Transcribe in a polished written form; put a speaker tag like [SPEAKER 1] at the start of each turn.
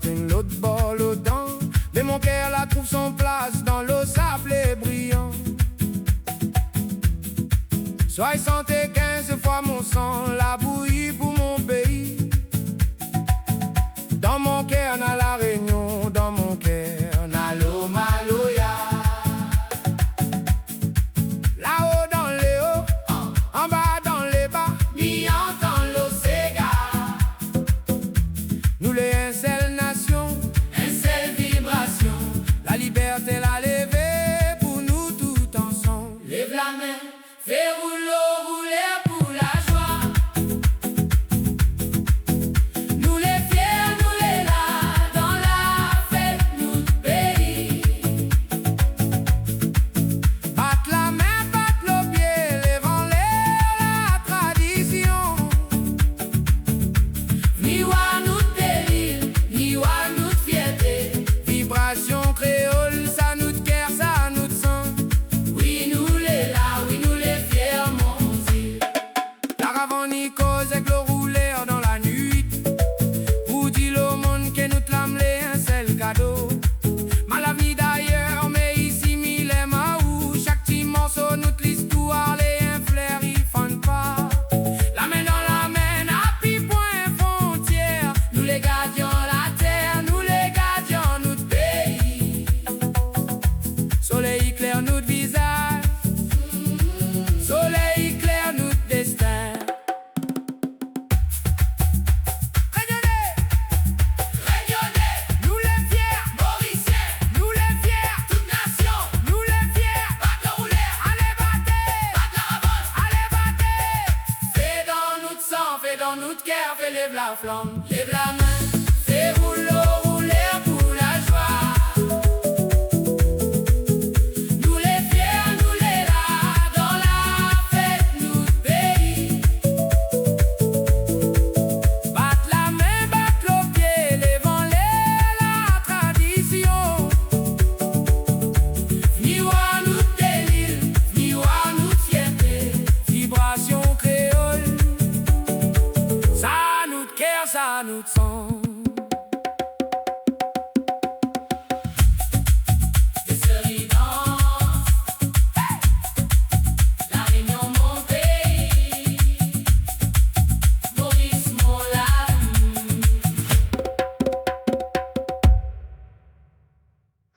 [SPEAKER 1] Catherine, l'autre bord l'Audan. Mais mon cœur la trouve son place dans l'eau sablée brillant. 75 fois mon sang, la bouillie pour mon pays. Dans mon cœur, n'a la Réunion, dans mon cœur, n'a l'Omaloya. Là-haut dans les hauts, en bas dans les bas, mi entend l'Océga. Nous les un seule nation, un seule vibration. La liberté la levée pour nous tout ensemble. Lève la main, fais rouler pour la joie. Nous les fiers, nous les là, dans la fête, nous pays. Batte la main, batte le pied, lèvant l'air la tradition. Niwa nous péril, niwa nous fierté. Vibration créole, ça nous de cœur, ça nous de sang. Oui, nous les là, oui, nous les fiers, mon Dieu. La ravani cause avec le rouleur dans la nuit. Vous dit le monde que nous t'lamlez un seul cadeau. Mal avenue d'ailleurs, mais ici mille aime à où. Chaque petit morceau, notre l'histoire, les un flair, ils font pas. La main dans la main, happy point frontière. Nous les gardions la terre, nous les gardions notre pays. Soleil clair notre visage, soleil clair notre destin. Réunionnais, nous les fiers, Mauriciens, nous les fiers, toute nation, nous les fiers, batte le rouleur, allez battez, batte la ravone, allez battez. Fais dans notre sang, fais dans notre cœur, fais lève la flamme, lève la main.